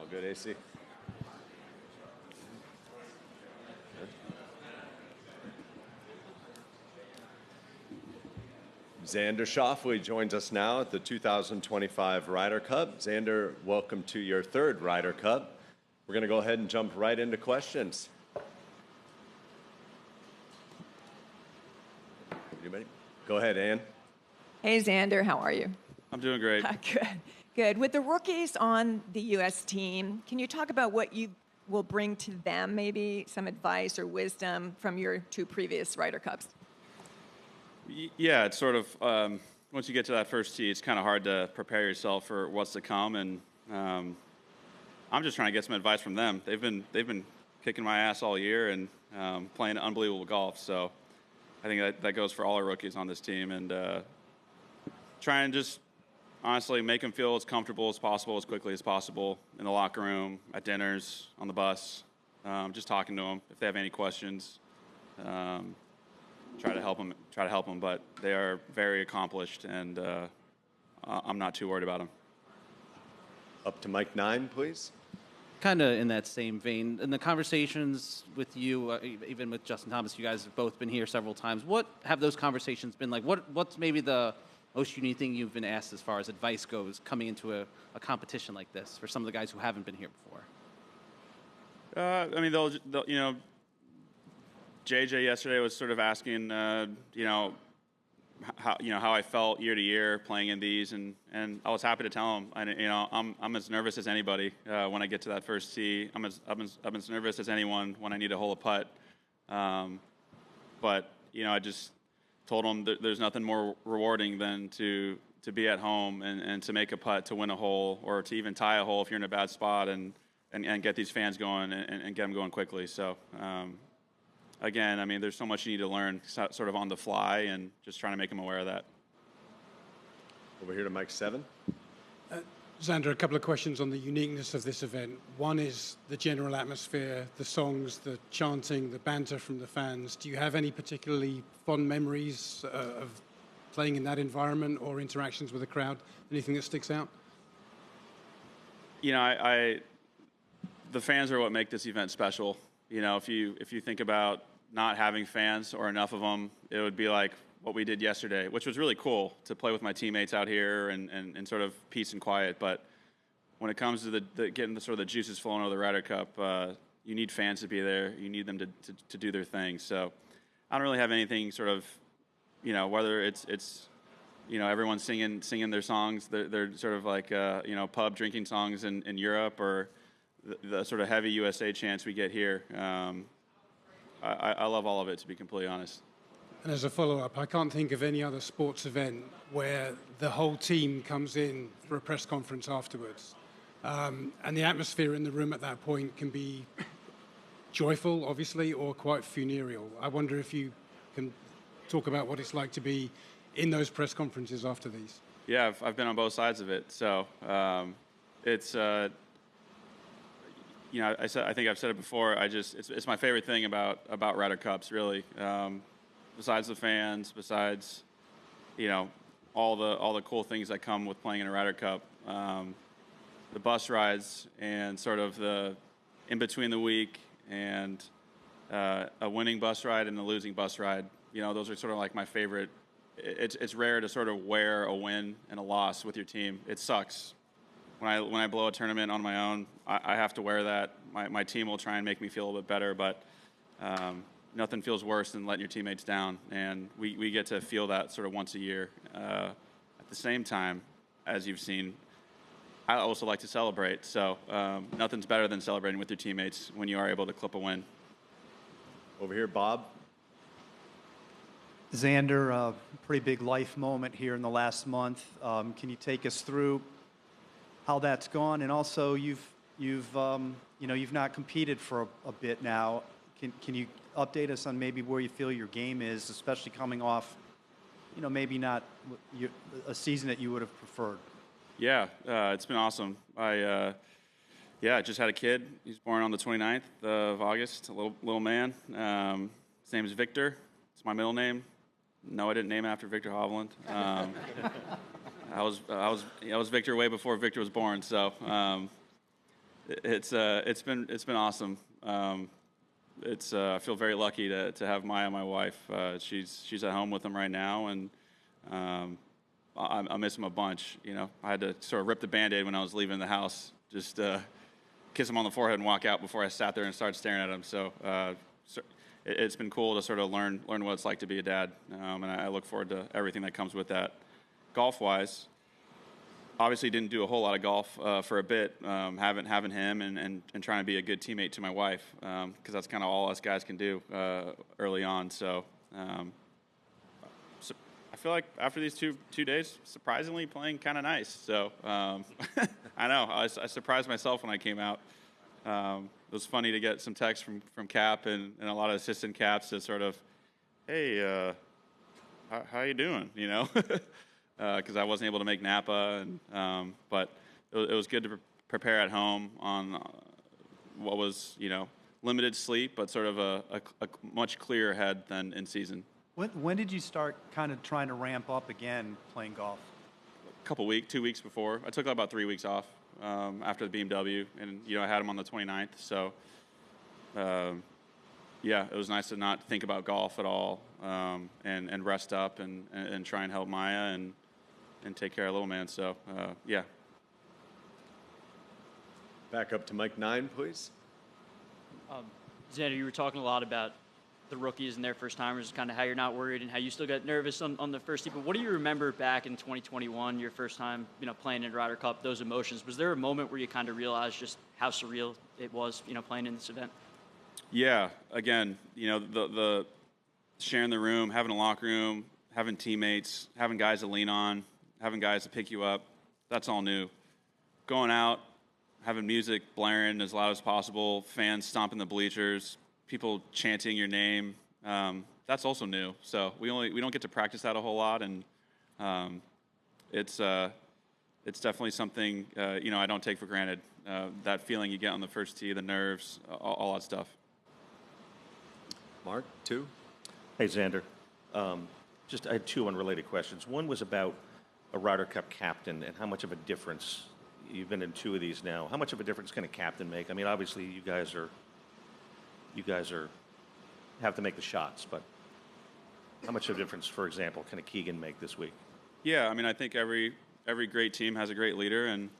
good, AC. Xander Schauffele joins us now at the 2025 Ryder Cup. Xander, welcome to your third Ryder Cup. We're going to go ahead and jump right into questions. You ready? Go ahead, Ann. Hey, Xander, how are you? I'm doing great. Good, good. With the rookies on the U.S. team, can you talk about what you will bring to them, maybe some advice or wisdom from your two previous Ryder Cups? Yeah, it's sort of, once you get to that first tee, it's kind of hard to prepare yourself for what's to come, and I'm just trying to get some advice from them. They've been kicking my ass all year and playing unbelievable golf, so I think that goes for all our rookies on this team, and try and just honestly make them feel as comfortable as possible, as quickly as possible in the locker room, at dinners, on the bus, just talking to them if they have any questions. Try to help them, but they are very accomplished, and I'm not too worried about them. Up to Mike 9, please. Kind of in that same vein, in the conversations with you, even with Justin Thomas, you guys have both been here several times. What have those conversations been like? What's maybe the most unique thing you've been asked as far as advice goes coming into a competition like this for some of the guys who haven't been here before? I mean, they'll you know, JJ yesterday was sort of asking, how I felt year to year playing in these, and I was happy to tell him. I'm as nervous as anybody when I get to that first tee. I'm as nervous as anyone when I need to hole a putt. But I just told him that there's nothing more rewarding than to be at home and to make a putt to win a hole, or to even tie a hole if you're in a bad spot, and get these fans going and get them going quickly. So. Again, I mean, there's so much you need to learn sort of on the fly, and just trying to make them aware of that. Over here to Mike 7. Xander, a couple of questions on the uniqueness of this event. One is the general atmosphere, the songs, the chanting, the banter from the fans. Do you have any particularly fond memories of playing in that environment or interactions with the crowd? Anything that sticks out? The fans are what make this event special. If you think about not having fans or enough of them, it would be like what we did yesterday, which was really cool to play with my teammates out here and sort of peace and quiet. But when it comes to the getting the sort of the juices flowing over the Ryder Cup, you need fans to be there. You need them to do their thing. So I don't really have anything sort of, whether it's everyone singing their songs, they're sort of like pub drinking songs in Europe, or the sort of heavy USA chants we get here. I love all of it, to be completely honest. And as a follow-up, I can't think of any other sports event where the whole team comes in for a press conference afterwards. And the atmosphere in the room at that point can be joyful, obviously, or quite funereal. I wonder if you can talk about what it's like to be in those press conferences after these. Yeah, I've been on both sides of it. So it's... I think I've said it before. It's my favorite thing about Ryder Cups, really. Besides the fans, besides all the cool things that come with playing in a Ryder Cup, the bus rides and sort of the in between the week, and a winning bus ride and a losing bus ride. Those are sort of like my favorite. It's rare to sort of wear a win and a loss with your team. It sucks. When I blow a tournament on my own, I have to wear that. My team will try and make me feel a little bit better, but nothing feels worse than letting your teammates down. And we get to feel that sort of once a year. At the same time, as you've seen, I also like to celebrate. So nothing's better than celebrating with your teammates when you are able to clip a win. Over here, Bob. Xander, pretty big life moment here in the last month. Can you take us through how that's gone? And also, you've not competed for a bit now. Can you update us on maybe where you feel your game is, especially coming off, maybe not a season that you would have preferred? Yeah, it's been awesome. I just had a kid. He's born on the 29th of August, a little man. His name is Victor. It's my middle name. No, I didn't name it after Victor Hovland. I was Victor way before Victor was born. So It's been awesome. I feel very lucky to have Maya, my wife. She's at home with him right now, and I miss him a bunch. You know, I had to sort of rip the Band-Aid when I was leaving the house, just kiss him on the forehead and walk out before I sat there and started staring at him. So it's been cool to sort of learn what it's like to be a dad, and I look forward to everything that comes with that. Golf-wise, obviously didn't do a whole lot of golf for a bit, having him and trying to be a good teammate to my wife, because that's kind of all us guys can do early on. So I feel like after these two days, surprisingly playing kind of nice. So I know I surprised myself when I came out. It was funny to get some texts from Cap and a lot of assistant caps that sort of, hey, how you doing? You know. Because I wasn't able to make Napa, but it was good to prepare at home on what was, limited sleep, but sort of a much clearer head than in season. When did you start kind of trying to ramp up again playing golf? A couple weeks, 2 weeks before. I took about 3 weeks off after the BMW, and I had him on the 29th. So, yeah, it was nice to not think about golf at all, and rest up and try and help Maya and take care of little man. So, yeah. Back up to Mike 9, please. Xander, you were talking a lot about the rookies and their first-timers, kind of how you're not worried and how you still got nervous on the first tee. But what do you remember back in 2021, your first time, playing in Ryder Cup, those emotions? Was there a moment where you kind of realized just how surreal it was, playing in this event? Yeah. Again, the sharing the room, having a locker room, having teammates, having guys to lean on, having guys to pick you up, that's all new. Going out, having music blaring as loud as possible, fans stomping the bleachers, people chanting your name, that's also new. So we don't get to practice that a whole lot, and it's definitely something I don't take for granted. That feeling you get on the first tee, the nerves, all that stuff. Mark, 2. Hey, Xander. I had 2 unrelated questions. One was about a Ryder Cup captain and how much of a difference, you've been in 2 of these now, how much of a difference can a captain make? I mean, obviously you guys have to make the shots, but how much of a difference, for example, can a Keegan make this week? Yeah, I mean, I think every great team has a great leader, and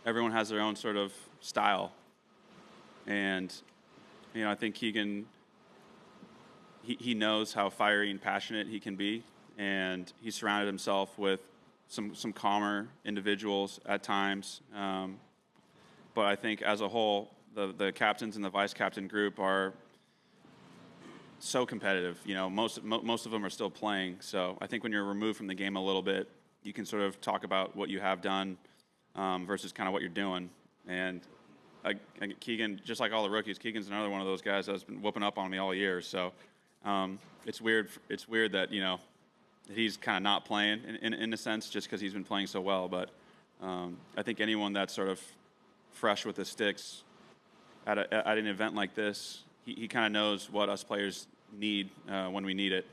everyone has their own sort of style. And I think Keegan, he knows how fiery and passionate he can be, and he surrounded himself with some calmer individuals at times. But I think as a whole, the captains and the vice captain group are so competitive. Most of them are still playing. So I think when you're removed from the game a little bit, you can sort of talk about what you have done versus kind of what you're doing. And Keegan, just like all the rookies, Keegan's another one of those guys that's been whooping up on me all year. So it's weird that he's kind of not playing in a sense just because he's been playing so well. But I think anyone that's sort of fresh with the sticks at an event like this, he kind of knows what us players need when we need it,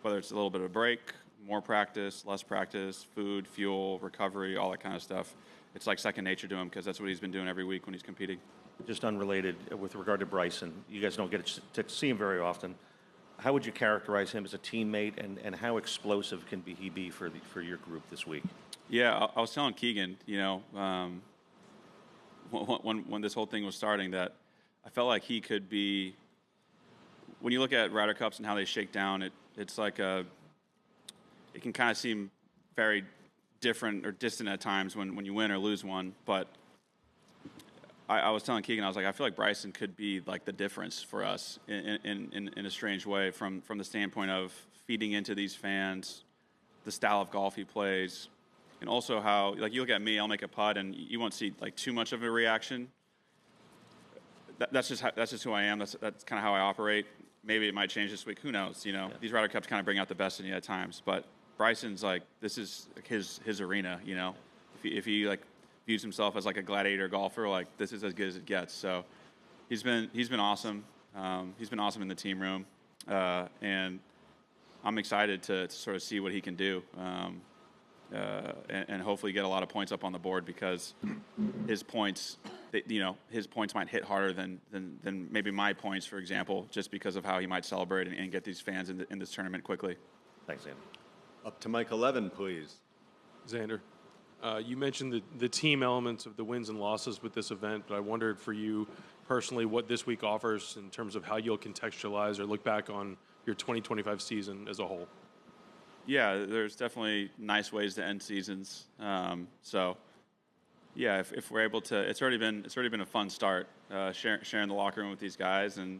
whether it's a little bit of a break, more practice, less practice, food, fuel, recovery, all that kind of stuff. It's like second nature to him because that's what he's been doing every week when he's competing. Just unrelated, with regard to Bryson, you guys don't get to see him very often. How would you characterize him as a teammate, and how explosive can he be for your group this week? Yeah, I was telling Keegan, when this whole thing was starting, that I felt like he could be. When you look at Ryder Cups and how they shake down, it's like it can kind of seem very different or distant at times when you win or lose one. But I was telling Keegan, I was like, I feel like Bryson could be like the difference for us in a strange way from the standpoint of feeding into these fans, the style of golf he plays, and also how, like, you look at me, I'll make a putt and you won't see like too much of a reaction. That's just who I am. That's kind of how I operate. Maybe it might change this week. Who knows? Yeah. These Ryder Cups kind of bring out the best in you at times. But Bryson's like, this is like his arena. If he like views himself as like a gladiator golfer, like this is as good as it gets. So he's been awesome. He's been awesome in the team room, and I'm excited to sort of see what he can do. and hopefully get a lot of points up on the board, because his points, his points might hit harder than maybe my points, for example, just because of how he might celebrate and get these fans in this tournament quickly. Thanks, Andy. Up to Mike 11, please. Xander, you mentioned the team elements of the wins and losses with this event, but I wondered for you personally what this week offers in terms of how you'll contextualize or look back on your 2025 season as a whole. Yeah, there's definitely nice ways to end seasons. So, yeah, if we're able to, it's already been a fun start, sharing the locker room with these guys and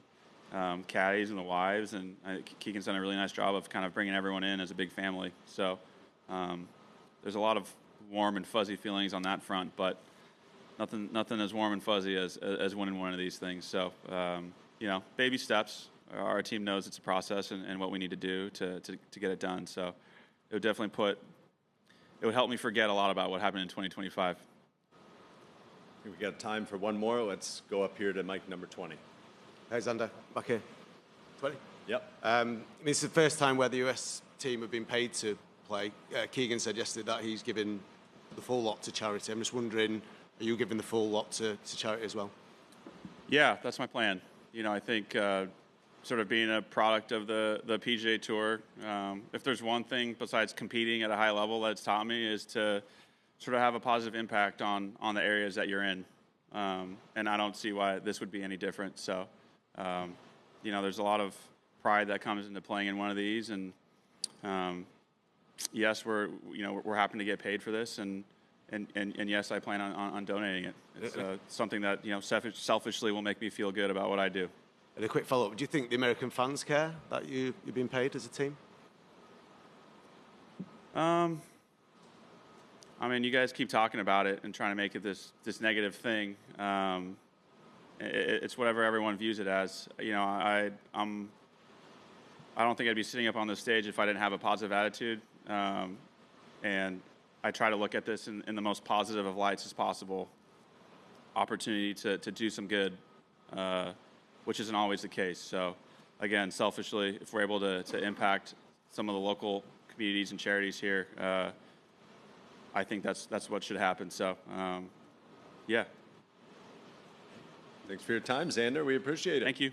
caddies and the wives, and Keegan's done a really nice job of kind of bringing everyone in as a big family. So there's a lot of warm and fuzzy feelings on that front, but nothing as warm and fuzzy as winning one of these things. So baby steps. Our team knows it's a process and what we need to do to get it done. So it would definitely help me forget a lot about what happened in 2025. I think we got time for one more. Let's go up here to mic number 20. Hey, Xander, back here. 20? Yep. It's the first time where the US team have been paid to play. Keegan said yesterday that he's giving the full lot to charity. I'm just wondering, are you giving the full lot to charity as well? Yeah, that's my plan. I think sort of being a product of the PGA Tour, if there's one thing besides competing at a high level that it's taught me, is to sort of have a positive impact on the areas that you're in. And I don't see why this would be any different. So, there's a lot of pride that comes into playing in one of these. And yes, we're happy to get paid for this. And yes, I plan on donating it. It's something that, selfishly will make me feel good about what I do. And a quick follow-up, do you think the American fans care that you've been paid as a team? You guys keep talking about it and trying to make it this negative thing. It's whatever everyone views it as. I don't think I'd be sitting up on this stage if I didn't have a positive attitude. And I try to look at this in the most positive of lights as possible. Opportunity to do some good, which isn't always the case. So, again, selfishly, if we're able to impact some of the local communities and charities here, I think that's what should happen. So, yeah. Thanks for your time, Xander. We appreciate it. Thank you.